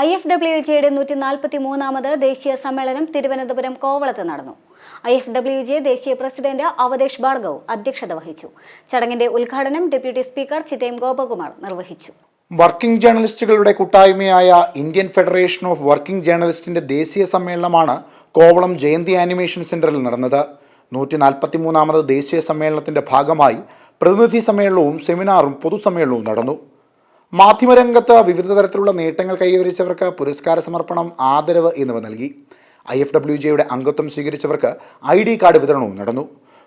IFWJ 143ാമത് ദേശീയ സമ്മേളനം തിരുവനന്തപുരം കോവളത്ത് നടന്നു. IFWJ ദേശീയ പ്രസിഡന്റ് അവതേഷ് ഭാർഗവ് അധ്യക്ഷത വഹിച്ചു. ചടങ്ങിന്റെ ഉദ്ഘാടനം ഡെപ്യൂട്ടി സ്പീക്കർ ചിറ്റയം ഗോപകുമാർ നിർവഹിച്ചു. വർക്കിംഗ് ജേർണലിസ്റ്റുകളുടെ കൂട്ടായ്മയായ ഇന്ത്യൻ ഫെഡറേഷൻ ഓഫ് വർക്കിംഗ് ജേർണലിസ്റ്റിന്റെ ദേശീയ സമ്മേളനമാണ് കോവളം ജയന്തി ആനിമേഷൻ സെന്ററിൽ നടന്നത്. 143ാമത് ദേശീയ സമ്മേളനത്തിന്റെ ഭാഗമായി പ്രതിനിധി സമ്മേളനവും സെമിനാറും പൊതുസമ്മേളനവും നടന്നു. മാധ്യമരംഗത്ത് വിവിധ തരത്തിലുള്ള നേട്ടങ്ങൾ കൈവരിച്ചവർക്ക് പുരസ്കാര സമർപ്പണം, ആദരവ് എന്നിവ നൽകി. IFWJയുടെ അംഗത്വം സ്വീകരിച്ചവർക്ക് ID കാർഡ് വിതരണവും നടന്നു.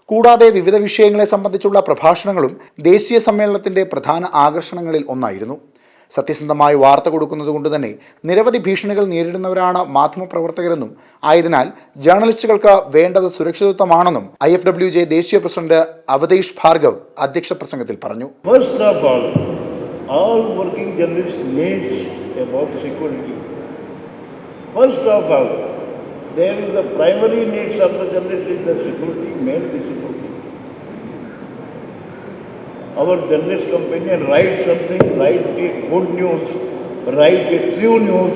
കൂടാതെ വിവിധ വിഷയങ്ങളെ സംബന്ധിച്ചുള്ള പ്രഭാഷണങ്ങളും ദേശീയ സമ്മേളനത്തിന്റെ പ്രധാന ആകർഷണങ്ങളിൽ ഒന്നായിരുന്നു. സത്യസന്ധമായി വാർത്ത കൊടുക്കുന്നത് കൊണ്ട് തന്നെ നിരവധി ഭീഷണികൾ നേരിടുന്നവരാണ് മാധ്യമപ്രവർത്തകരെന്നും ആയതിനാൽ ജേർണലിസ്റ്റുകൾക്ക് വേണ്ടത് സുരക്ഷിതത്വമാണെന്നും IFWJ ദേശീയ പ്രസിഡന്റ് അവതേഷ് ഭാർഗവ് അധ്യക്ഷ പ്രസംഗത്തിൽ പറഞ്ഞു. All working journalists needs about security. First of all, there is the primary needs of the journalist is the security, mainly security. Our journalist companion writes something, write a good news, write a true news,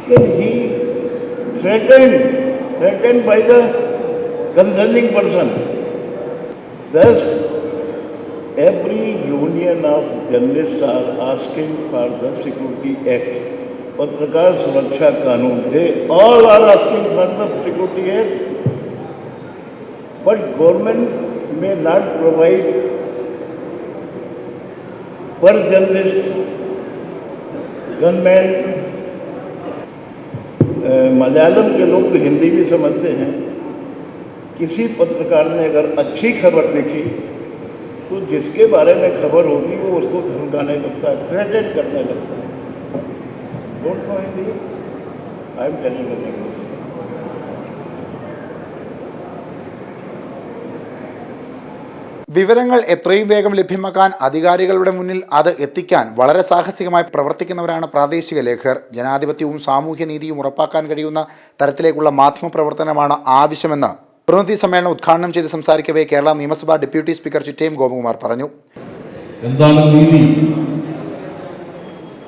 then he threatened by the concerning person. Thus, every union of journalists are asking for the Security Act. Patrakar Suraksha Kanun, they all are asking for the Security Act. But government may not provide per journalist, gunman. Malayalam के लोग तो हिंदी भी समझते हैं. किसी पत्रकार ने अगर अच्छी खबर लिखी तो जिसके बारे में खबर होगी वो उसको धमकाने लगता है, थ्रेटन करने लगता है. Don't know Hindi, I am telling you English. വിവരങ്ങൾ എത്രയും വേഗം ലഭ്യമാക്കാൻ അധികാരികളുടെ മുന്നിൽ അത് എത്തിക്കാൻ വളരെ സാഹസികമായി പ്രവർത്തിക്കുന്നവരാണ് പ്രാദേശിക ലേഖകർ. ജനാധിപത്യവും സാമൂഹ്യ നീതിയും ഉറപ്പാക്കാൻ കഴിയുന്ന തരത്തിലേക്കുള്ള മാധ്യമ പ്രവർത്തനമാണ് ആവശ്യമെന്ന് പ്രതിനിധി സമ്മേളനം ഉദ്ഘാടനം ചെയ്ത് സംസാരിക്കവേ കേരള നിയമസഭാ ഡെപ്യൂട്ടി സ്പീക്കർ ചിറ്റയം ഗോപകുമാർ പറഞ്ഞു. എന്താണ് നീതി,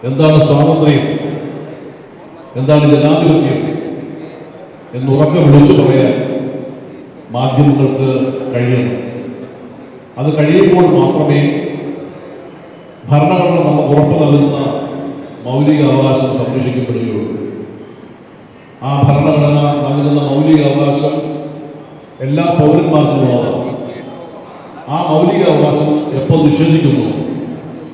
എന്താണ് സ്വാതന്ത്ര്യം, എന്താണ് ജനാധിപത്യം എന്നുറക്കെ വിളിച്ചു പറയാൻ മാധ്യമങ്ങൾക്ക് കഴിയണം. അത് കഴിയുമ്പോൾ മാത്രമേ ഭരണഘടന നമുക്ക് ഉറപ്പു നൽകുന്ന മൗലിക അവകാശം സംരക്ഷിക്കപ്പെടുകയുള്ളൂ. ആ ഭരണഘടന നൽകുന്ന മൗലിക അവകാശം എല്ലാ പൗരന്മാർക്കുമുള്ളതാണ്. ആ മൗലിക അവകാശം എപ്പോൾ നിഷേധിക്കുന്നു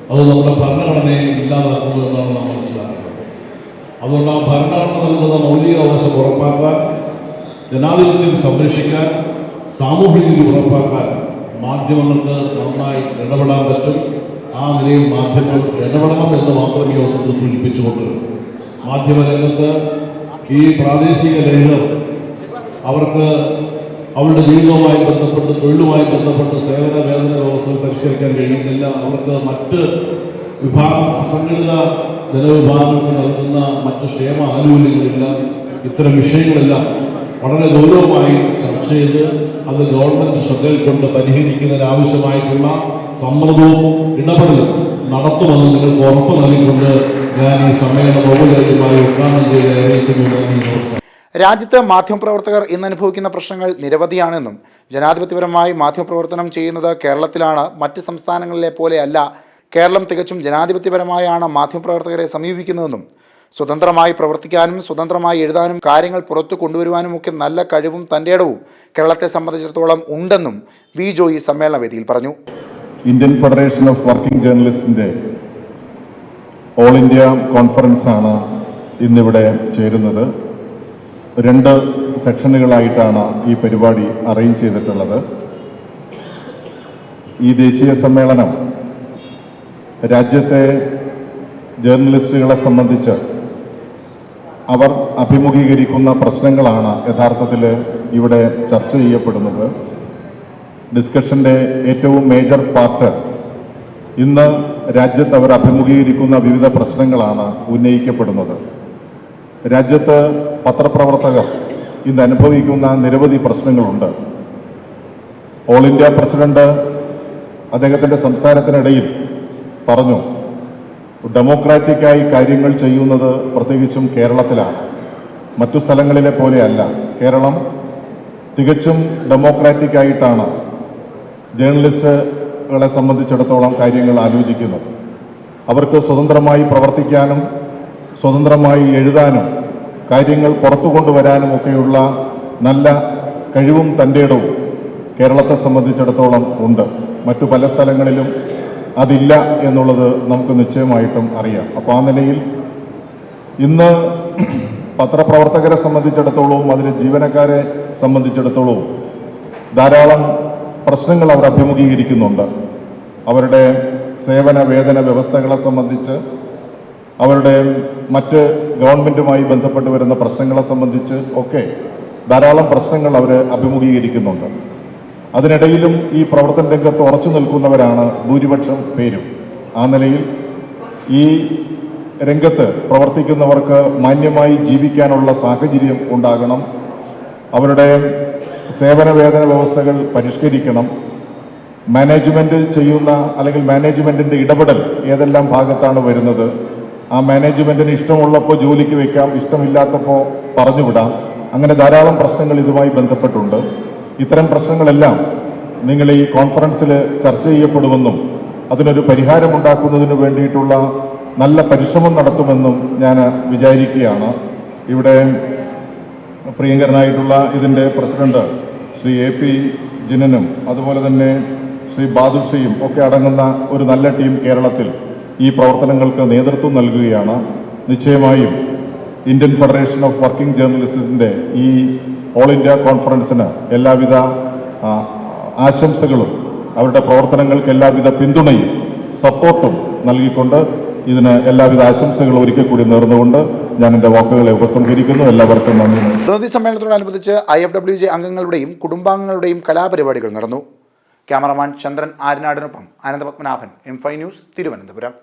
അത് നമ്മുടെ ഭരണഘടനയെ ഇല്ലാതാക്കുന്നു എന്നാണ് നാം മനസ്സിലാക്കുന്നത്. അതുകൊണ്ട് ആ ഭരണഘടന നൽകുന്ന മൗലിക അവകാശം ഉറപ്പാക്കാൻ, ജനാധിപത്യം സംരക്ഷിക്കാൻ, സാമൂഹിക നീതി ഉറപ്പാക്കാൻ മാധ്യമങ്ങൾക്ക് നന്നായി ഇടപെടാൻ പറ്റും. ആ നിലയിൽ മാധ്യമങ്ങൾ ഇടപെടണം എന്ന് മാത്രം ഈ അവസരത്തിൽ സൂചിപ്പിച്ചുകൊണ്ട് മാധ്യമരംഗത്ത് ഈ പ്രാദേശിക ലേഖകർ അവർക്ക് അവരുടെ ജീവിതവുമായി ബന്ധപ്പെട്ട്, തൊഴിലുമായി ബന്ധപ്പെട്ട് സേവന വേതന വ്യവസ്ഥ പരിഷ്കരിക്കാൻ കഴിയുന്നില്ല. അവർക്ക് മറ്റ് അസംഘടിത ജനവിഭാഗങ്ങൾക്ക് നൽകുന്ന മറ്റ് ക്ഷേമ ആനുകൂല്യങ്ങളില്ല. ഇത്തരം വിഷയങ്ങളെല്ലാം വളരെ ഗൗരവമായി ചർച്ച ചെയ്ത് അത് ഗവൺമെന്റ് ശ്രദ്ധയിൽ കൊണ്ട് പരിഹരിക്കുന്നതിനാവശ്യമായിട്ടുള്ള സമ്മർദ്ദവും ഇടപെടലും നടത്തുമെന്ന് നിങ്ങൾക്ക് ഉറപ്പ് നൽകിക്കൊണ്ട് ഞാൻ ഈ സമ്മേളനം ഔപചാരികമായി ഉദ്ഘാടനം ചെയ്ത് അറിയിക്കുന്നു. രാജ്യത്ത് മാധ്യമപ്രവർത്തകർ ഇന്ന് അനുഭവിക്കുന്ന പ്രശ്നങ്ങൾ നിരവധിയാണെന്നും ജനാധിപത്യപരമായി മാധ്യമപ്രവർത്തനം ചെയ്യുന്നത് കേരളത്തിലാണ്, മറ്റ് സംസ്ഥാനങ്ങളിലെ പോലെയല്ല, കേരളം തികച്ചും ജനാധിപത്യപരമായാണ് മാധ്യമപ്രവർത്തകരെ സമീപിക്കുന്നതെന്നും സ്വതന്ത്രമായി പ്രവർത്തിക്കാനും സ്വതന്ത്രമായി എഴുതാനും കാര്യങ്ങൾ പുറത്തു കൊണ്ടുവരുവാനും ഒക്കെ നല്ല കഴിവും തൻ്റെ ഇടവും കേരളത്തെ സംബന്ധിച്ചിടത്തോളം ഉണ്ടെന്നും വി ജോയി സമ്മേളനവേദിയിൽ പറഞ്ഞു. ഇന്ത്യൻ ഫെഡറേഷൻ ഓഫ് വർക്കിംഗ് ജേർണലിസ്റ്റിൻ്റെ ഓൾ ഇന്ത്യ കോൺഫറൻസാണ് ഇന്നിവിടെ ചേരുന്നത്. 2 സെക്ഷനുകളായിട്ടാണ് ഈ പരിപാടി അറേഞ്ച് ചെയ്തിട്ടുള്ളത്. ഈ ദേശീയ സമ്മേളനം രാജ്യത്തെ ജേർണലിസ്റ്റുകളെ സംബന്ധിച്ച് അവർ അഭിമുഖീകരിക്കുന്ന പ്രശ്നങ്ങളാണ് യഥാർത്ഥത്തിൽ ഇവിടെ ചർച്ച ചെയ്യപ്പെടുന്നത്. ഡിസ്കഷൻ്റെ ഏറ്റവും മേജർ പാർട്ട് ഇന്ന് രാജ്യത്ത് അവർ അഭിമുഖീകരിക്കുന്ന വിവിധ പ്രശ്നങ്ങളാണ് ഉന്നയിക്കപ്പെടുന്നത്. രാജ്യത്ത് പത്രപ്രവർത്തകർ ഇന്ന് അനുഭവിക്കുന്ന നിരവധി പ്രശ്നങ്ങളുണ്ട്. ഓൾ ഇന്ത്യ പ്രസിഡന്റ് അദ്ദേഹത്തിൻ്റെ സംസാരത്തിനിടയിൽ പറഞ്ഞു, ഡെമോക്രാറ്റിക്കായി കാര്യങ്ങൾ ചെയ്യുന്നത് പ്രത്യേകിച്ചും കേരളത്തിലാണ്. മറ്റു സ്ഥലങ്ങളിലെ പോലെയല്ല. കേരളം തികച്ചും ഡെമോക്രാറ്റിക്കായിട്ടാണ് ജേർണലിസ്റ്റുകളെ സംബന്ധിച്ചിടത്തോളം കാര്യങ്ങൾ ആലോചിക്കുന്നത്. അവർക്ക് സ്വതന്ത്രമായി പ്രവർത്തിക്കാനും സ്വതന്ത്രമായി എഴുതാനും കാര്യങ്ങൾ പുറത്തു കൊണ്ടുവരാനും ഒക്കെയുള്ള നല്ല കഴിവും തൻ്റെടവും കേരളത്തെ സംബന്ധിച്ചിടത്തോളം ഉണ്ട്. മറ്റു പല സ്ഥലങ്ങളിലും അതില്ല എന്നുള്ളത് നമുക്ക് നിശ്ചയമായിട്ടും അറിയാം. അപ്പോൾ ആ നിലയിൽ ഇന്ന് പത്രപ്രവർത്തകരെ സംബന്ധിച്ചിടത്തോളവും അതിലെ ജീവനക്കാരെ സംബന്ധിച്ചിടത്തോളവും ധാരാളം പ്രശ്നങ്ങൾ അവർ അഭിമുഖീകരിക്കുന്നുണ്ട്. അവരുടെ സേവന വേതന വ്യവസ്ഥകളെ സംബന്ധിച്ച്, അവരുടെ മറ്റ് ഗവൺമെൻറ്റുമായി ബന്ധപ്പെട്ട് വരുന്ന പ്രശ്നങ്ങളെ സംബന്ധിച്ച് ഒക്കെ ധാരാളം പ്രശ്നങ്ങൾ അവർ അഭിമുഖീകരിക്കുന്നുണ്ട്. അതിനിടയിലും ഈ പ്രവർത്തന രംഗത്ത് ഉറച്ചു നിൽക്കുന്നവരാണ് ഭൂരിപക്ഷം പേരും. ആ നിലയിൽ ഈ രംഗത്ത് പ്രവർത്തിക്കുന്നവർക്ക് മാന്യമായി ജീവിക്കാനുള്ള സാഹചര്യം ഉണ്ടാകണം. അവരുടെ സേവന വേതന വ്യവസ്ഥകൾ പരിഷ്കരിക്കണം. മാനേജ്മെൻറ്റ് ചെയ്യുന്ന അല്ലെങ്കിൽ മാനേജ്മെൻറ്റിൻ്റെ ഇടപെടൽ ഏതെല്ലാം ഭാഗത്താണ് വരുന്നത്, ആ മാനേജ്മെൻറ്റിന് ഇഷ്ടമുള്ളപ്പോൾ ജോലിക്ക് വയ്ക്കാം, ഇഷ്ടമില്ലാത്തപ്പോൾ പറഞ്ഞുവിടാം. അങ്ങനെ ധാരാളം പ്രശ്നങ്ങൾ ഇതുമായി ബന്ധപ്പെട്ടുണ്ട്. ഇത്തരം പ്രശ്നങ്ങളെല്ലാം നിങ്ങൾ ഈ കോൺഫറൻസിൽ ചർച്ച ചെയ്യപ്പെടുമെന്നും അതിനൊരു പരിഹാരമുണ്ടാക്കുന്നതിന് വേണ്ടിയിട്ടുള്ള നല്ല പരിശ്രമം നടത്തുമെന്നും ഞാൻ വിചാരിക്കുകയാണ്. ഇവിടെ പ്രിയങ്കരനായിട്ടുള്ള ഇതിൻ്റെ പ്രസിഡന്റ് ശ്രീ AP ജിനനും അതുപോലെ തന്നെ ശ്രീ ബാദുഷയും ഒക്കെ അടങ്ങുന്ന ഒരു നല്ല ടീം കേരളത്തിൽ ഈ പ്രവർത്തനങ്ങൾക്ക് നേതൃത്വം നൽകുകയാണ്. നിശ്ചയമായും ഇന്ത്യൻ ഫെഡറേഷൻ ഓഫ് വർക്കിംഗ് ജേർണലിസ്റ്റിൻ്റെ ഈ ഓൾ ഇന്ത്യ കോൺഫറൻസിന് എല്ലാവിധ ആശംസകളും അവരുടെ പ്രവർത്തനങ്ങൾക്ക് എല്ലാവിധ പിന്തുണയും സപ്പോർട്ടും നൽകിക്കൊണ്ട് ഇതിന് എല്ലാവിധ ആശംസകളും ഒരിക്കൽ കൂടി നേർന്നുകൊണ്ട് ഞാൻ എൻ്റെ വാക്കുകളെ ഉപസംഹരിക്കുന്നു. എല്ലാവർക്കും നന്ദി. പ്രതിനിധി സമ്മേളനത്തോടനുബന്ധിച്ച് IFWJ അംഗങ്ങളുടെയും കുടുംബാംഗങ്ങളുടെയും കലാപരിപാടികൾ നടന്നു. ക്യാമറമാൻ ചന്ദ്രൻ ആര്യനാടിനൊപ്പം ആനന്ദപത്മനാഭൻ, M5 ന്യൂസ്, തിരുവനന്തപുരം.